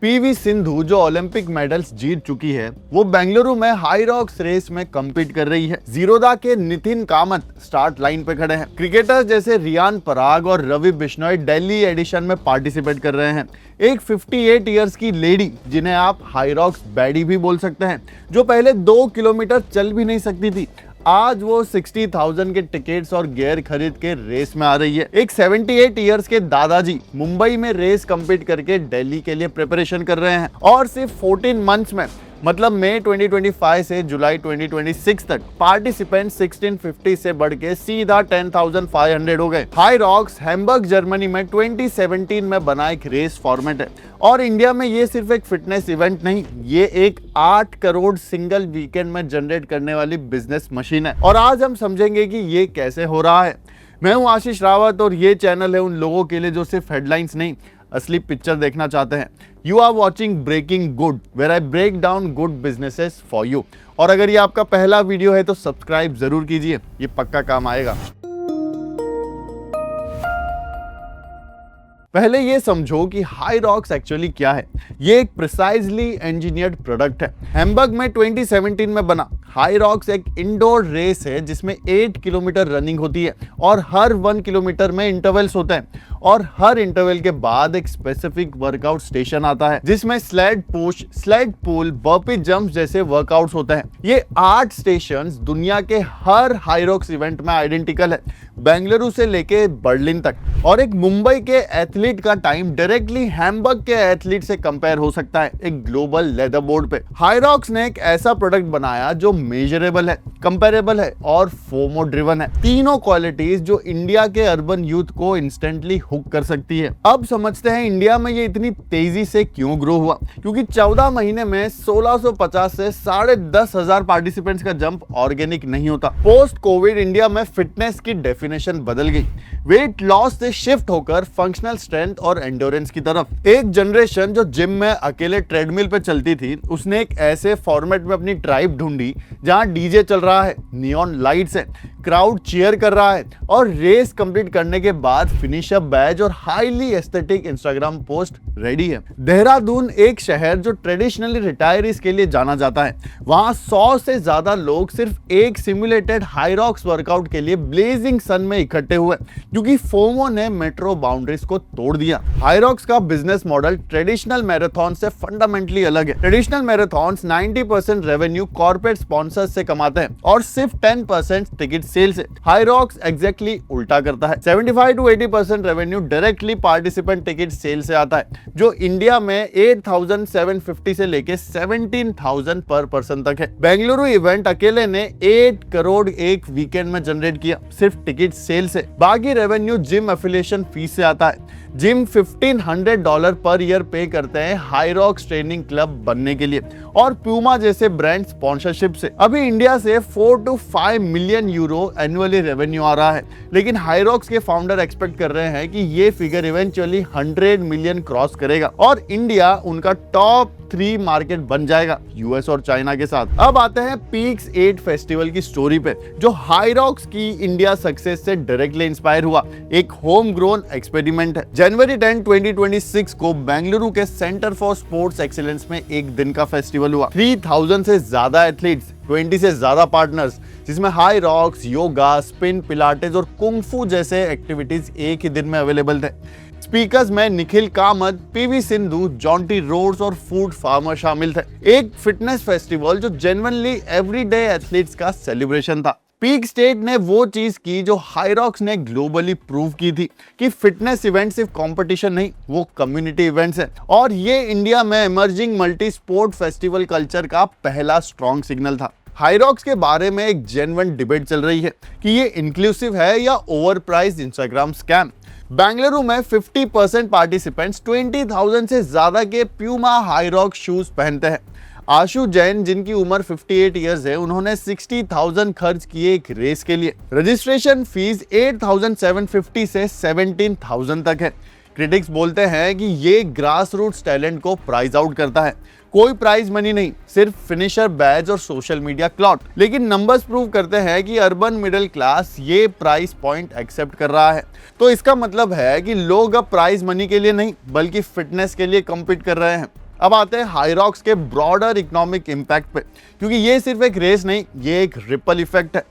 PV Sindhu जो Olympic medals जीत चुकी है, वो बेंगलुरु में हाई रॉक्स रेस में कम्पीट कर रही है। जीरोदा के नितिन कामत स्टार्ट लाइन पे खड़े हैं। क्रिकेटर्स जैसे रियान पराग और रवि बिश्नोई दिल्ली एडिशन में पार्टिसिपेट कर रहे हैं। एक 58 इयर्स की लेडी, जिन्हें आप हाई रॉक्स बैडी भी बोल सकते हैं, जो पहले 2 किलोमीटर चल भी नहीं सकती थी, आज वो 60,000 के टिकट्स और गियर खरीद के रेस में आ रही है। एक 78 इयर्स के दादाजी मुंबई में रेस कंपीट करके दिल्ली के लिए प्रिपरेशन कर रहे हैं और सिर्फ 14 मंथ्स में, मतलब मई 2025 से जुलाई 2026 तक पार्टिसिपेंट 1650 से बढ़ के सीधा 10,500 हो गए। हाई रॉक्स हैम्बर्ग जर्मनी में 2017 में बना एक रेस फॉर्मेट है और इंडिया में ये सिर्फ एक फिटनेस इवेंट नहीं, ये एक 8 करोड़ सिंगल वीकेंड में जनरेट करने वाली बिजनेस मशीन है। और आज हम समझेंगे कि ये कैसे हो रहा है। मैं हूं आशीष रावत और ये चैनल है उन लोगों के लिए जो सिर्फ हेडलाइंस नहीं, असली पिक्चर देखना चाहते हैं। You are watching Breaking Good, where I break down good businesses for you. और अगर ये आपका पहला वीडियो है तो सब्सक्राइब जरूर कीजिए, ये पक्का काम आएगा। पहले ये समझो कि हाई रॉक्स एक्चुअली क्या है। ये एक प्रिसाइजली इंजीनियर्ड प्रोडक्ट है। हैम्बर्ग में 2017 में बना हाई रॉक्स एक इंडोर रेस है जिसमें 8 किलोमीटर रनिंग होती है और हर 1 किलोमीटर में इंटरवल्स होते हैं और हर इंटरवल के बाद एक स्पेसिफिक वर्कआउट स्टेशन आता है जिसमें स्लेड पुश, स्लेड पुल, बर्पी जंप जैसे वर्कआउट्स होते हैं। ये 8 स्टेशंस दुनिया के हर हाई रॉक्स इवेंट में आइडेंटिकल है, बेंगलुरु से लेके बर्लिन तक। और एक मुंबई के एथलीट का टाइम डायरेक्टली हैम्बर्ग के एथलीट से कंपेयर हो सकता है एक ग्लोबल लेदर बोर्ड पे। हाई रॉक्स ने एक ऐसा प्रोडक्ट बनाया जो मेजरेबल है, कंपेरेबल है और फोमो ड्रिवन है। तीनों क्वालिटीज जो इंडिया के अर्बन यूथ को इंस्टेंटली हुक कर सकती है। अब समझते हैं इंडिया में ये इतनी तेजी से क्यों ग्रो हुआ। क्योंकि 14 महीने में 1650 से 10,500 पार्टिसिपेंट्स का जंप ऑर्गेनिक नहीं होता। पोस्ट कोविड इंडिया में फिटनेस की डेफिनेशन बदल गई, वेट लॉस से शिफ्ट होकर फंक्शनल स्ट्रेंथ और एंडोरेंस की तरफ। एक जनरेशन जो जिम में अकेले ट्रेडमिल पे चलती थी, उसने एक ऐसे फॉर्मेट में अपनी ट्राइब ढूंढी जहां डीजे चल रहा है, नियॉन लाइट्स है, क्राउड चीयर कर रहा है और रेस कंप्लीट करने के बाद फिनिशर बैज और highly aesthetic Instagram post ready है। देहरादून एक शहर जो ट्रेडिशनली रिटायरीज के लिए जाना जाता है, वहां 100 से ज्यादा लोग सिर्फ एक सिमुलेटेड हाई रॉक्स वर्कआउट के लिए ब्लेजिंग सन में इकट्ठे हुए क्योंकि फोमो ने मेट्रो बाउंड्रीज को तोड़ दिया। हाई रॉक्स का बिजनेस मॉडल ट्रेडिशनल मैराथन से फंडामेंटली अलग है। Traditional marathons 90% revenue corporate sponsors से कमाते हैं और सिर्फ 10% टिकट सेल से। हाई रॉक्स एग्जैक्टली उल्टा करता है। 75 to 80% revenue directly participant ticket sale से आता है, जो इंडिया में 8,750 से लेके 17,000 पर पर्सन तक है। बेंगलुरु इवेंट अकेले ने 8 करोड़ एक वीकेंड में जनरेट किया सिर्फ टिकट सेल से। बाकी रेवेन्यू जिम एफिलिएशन फीस से आता है। जिम $1,500 पर ईयर पे करते हैं हाई रॉक्स ट्रेनिंग क्लब बनने के लिए और प्यूमा जैसे ब्रांड स्पॉन्सरशिप से। अभी इंडिया से 4 to 5 million euro annually revenue आ रहा है, लेकिन हाई रॉक्स के फाउंडर एक्सपेक्ट कर रहे हैं कि ये फिगर इवेंचुअली 100 मिलियन क्रॉस करेगा और इंडिया उनका टॉप 3 मार्केट बन जाएगा यूएस और चाइना के साथ। अब आते हैं पीक्स 8 फेस्टिवल की स्टोरी पे, जो हाई रॉक्स की इंडिया सक्सेस से डायरेक्टली इंस्पायर हुआ एक होम ग्रोन एक्सपेरिमेंट है। जनवरी 10, 2026 को बेंगलुरु के सेंटर फॉर स्पोर्ट्स एक्सीलेंस में एक दिन का फेस्टिवल हुआ। 3,000 से ज्यादा एथलीट्स, 20 से ज्यादा पार्टनर्स, जिसमें high rocks, yoga, spin, Pilates और कुंफू जैसे एक्टिविटीज एक ही दिन में अवेलेबल थे। स्पीकर्स में Nikhil Kamat, PV Sindhu, Jonty Rhodes और फूड फार्मर शामिल थे। एक फिटनेस फेस्टिवल जो जेन्युइनली एवरीडे एथलीट्स का सेलिब्रेशन था। पीक स्टेट ने वो चीज की जो हाई रॉक्स ने ग्लोबली प्रूव की थी कि फिटनेस इवेंट सिर्फ कंपटीशन नहीं, वो कम्युनिटी इवेंट्स है। और ये इंडिया में emerging multi sport festival culture का पहला स्ट्रॉन्ग सिग्नल था। हाई रॉक्स के बारे में एक जेन्युइन डिबेट चल रही है कि ये इंक्लूसिव है या over priced Instagram scam. Bengaluru में 50% पार्टिसिपेंट्स 20,000 से ज्यादा के प्यूमा हाई रॉक शूज पहनते हैं। आशु जैन, जिनकी उम्र 58 इयर्स है, उन्होंने 60,000 खर्च किए एक रेस के लिए। रजिस्ट्रेशन फीस 8,750 से 17,000 तक है। क्रिटिक्स बोलते हैं कि ये ग्रास रूट्स टैलेंट को प्राइज आउट करता है। कोई प्राइज मनी नहीं, सिर्फ फिनिशर बैज और सोशल मीडिया क्लॉट। लेकिन नंबर्स प्रूव करते हैं कि अर्बन मिडिल क्लास ये प्राइस पॉइंट एक्सेप्ट कर रहा है। तो इसका मतलब है कि लोग अब प्राइज मनी के लिए नहीं बल्कि फिटनेस के लिए कम्पीट कर रहे हैं। अब आते हैं हाइरॉक्स के ब्रॉडर इकोनॉमिक इम्पैक्ट पे, क्योंकि ये सिर्फ एक रेस नहीं, ये एक रिपल इफेक्ट है।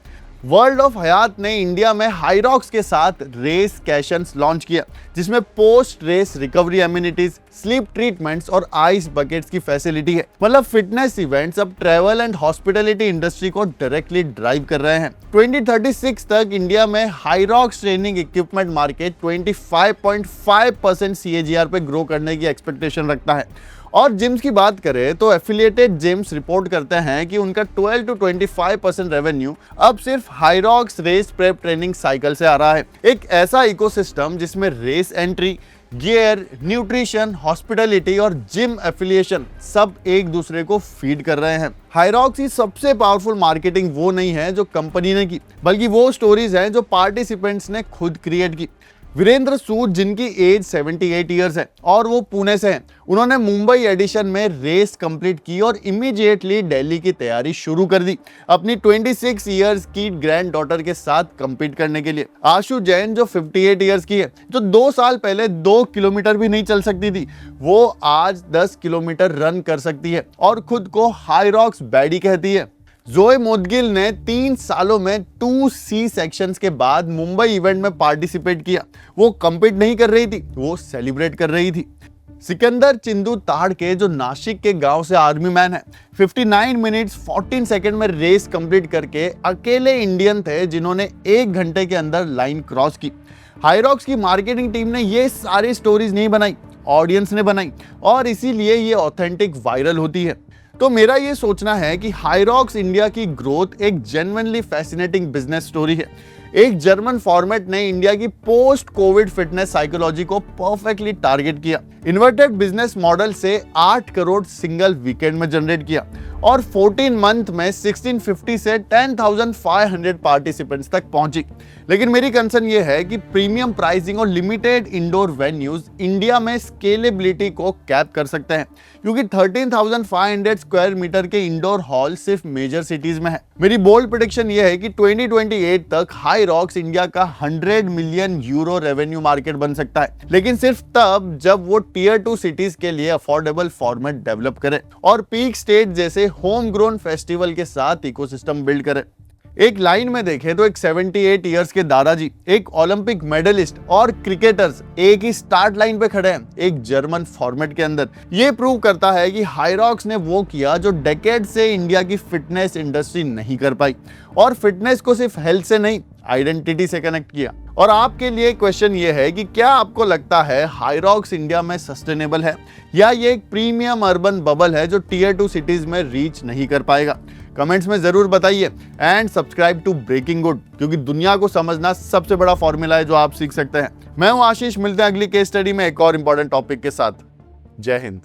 वर्ल्ड ऑफ हयात ने इंडिया में हाइरॉक्स के साथ रेस कैशंस लॉन्च किया, जिसमें post race recovery amenities, sleep treatments और आइस बकेट्स की फैसिलिटी है। मतलब फिटनेस इवेंट्स अब ट्रैवल एंड हॉस्पिटैलिटी इंडस्ट्री को डायरेक्टली ड्राइव कर रहे हैं। 2036 तक इंडिया में Hyrox training equipment market 25.5% CAGR पे ग्रो करने की एक्सपेक्टेशन रखता है। और जिम्स की बात करें तो एफिलिएटेड जिम्स रिपोर्ट करते हैं कि उनका 12 to 25% रेवेन्यू अब सिर्फ Hyrox race prep training cycle से आ रहा है। एक ऐसा इकोसिस्टम जिसमें race entry, gear, nutrition, hospitality और जिम एफिलिएशन सब एक दूसरे को फीड कर रहे हैं। हाइरॉक्स की सबसे पावरफुल मार्केटिंग वो नहीं है जो कंपनी ने की, बल्कि वो स्टोरीज हैं जो पार्टिसिपेंट्स ने खुद क्रिएट की। वीरेंद्र सूद, जिनकी एज 78 ईयर्स है और वो पुणे से हैं, उन्होंने मुंबई एडिशन में रेस कंप्लीट की और इमीडिएटली दिल्ली की तैयारी शुरू कर दी अपनी 26 ईयर्स की ग्रैंड डॉटर के साथ कंपीट करने के लिए। आशु जैन जो 58 ईयर्स की है, जो 2 साल पहले 2 किलोमीटर भी नहीं चल सकती थी, वो आज 10 किलोमीटर रन कर सकती है और खुद को हाइरॉक्स बैडी कहती है। जोए मोदगिल ने 3 सालों में 2C सेक्शंस के बाद मुंबई इवेंट में पार्टिसिपेट किया। वो कंपीट नहीं कर रही थी, वो सेलिब्रेट कर रही थी। सिकंदर चिंदू ताड़के, जो नासिक के गांव से आर्मी मैन है, 59 मिनट्स 14 सेकंड में रेस कंप्लीट करके अकेले इंडियन थे जिन्होंने 1 घंटे के अंदर लाइन क्रॉस की। हाइरॉक्स की मार्केटिंग टीम ने ये सारी स्टोरीज नहीं बनाई, ऑडियंस ने बनाई, और इसीलिए ये ऑथेंटिक वायरल होती है। तो मेरा ये सोचना है कि हाइरॉक्स इंडिया की ग्रोथ एक जेन्युइनली फैसिनेटिंग बिजनेस स्टोरी है। एक जर्मन फॉर्मेट ने इंडिया की पोस्ट कोविड फिटनेस साइकोलॉजी को परफेक्टली टारगेट किया। इन्वर्टेड बिजनेस मॉडल से 8 करोड़ सिंगल वीकेंड में जनरेट किया और 14 मंथ में 1650 से 10,500 पार्टिसिपेंट्स तक पहुंची। लेकिन मेरी कंसर्न ये है कि प्रीमियम प्राइसिंग और लिमिटेड इंडोर वेन्यूज इंडिया में स्केलेबिलिटी को कैप कर सकते हैं, क्योंकि 13,500 स्क्वायर मीटर के इंडोर हॉल सिर्फ मेजर सिटीज में है। मेरी बोल्ड प्रेडिक्शन ये है कि 2028 तक हाइरॉक्स इंडिया का 100 मिलियन यूरो रेवेन्यू मार्केट बन सकता है, लेकिन सिर्फ तब जब वो टियर 2 सिटीज के लिए अफोर्डेबल फॉर्मेट डेवलप करे और पीक स्टेट जैसे होम ग्रोन फेस्टिवल के साथ इकोसिस्टम बिल्ड करे। एक लाइन में देखें तो एक 78 इयर्स के दादाजी, एक ओलंपिक मेडलिस्ट और क्रिकेटर्स एक ही स्टार्ट लाइन पे खड़े हैं एक जर्मन फॉर्मेट के अंदर। ये प्रूव करता है कि हाइरॉक्स ने वो किया जो डेकेड से इंडिया की फिटनेस इंडस्ट्री नहीं कर पाई, और फिटनेस को सिर्फ हेल्थ से नहीं, आइडेंटिटी से कनेक्ट किया। और आपके लिए क्वेश्चन ये है कि क्या आपको लगता है हाइरॉक्स इंडिया में सस्टेनेबल है, या ये एक प्रीमियम अर्बन बबल है जो टियर 2 सिटीज में रीच नहीं कर पाएगा? कमेंट्स में जरूर बताइए and subscribe to Breaking Good, क्योंकि दुनिया को समझना सबसे बड़ा फॉर्मूला है जो आप सीख सकते हैं। मैं हूं आशीष, मिलते हैं अगली केस स्टडी में एक और इंपॉर्टेंट टॉपिक के साथ। जय हिंद।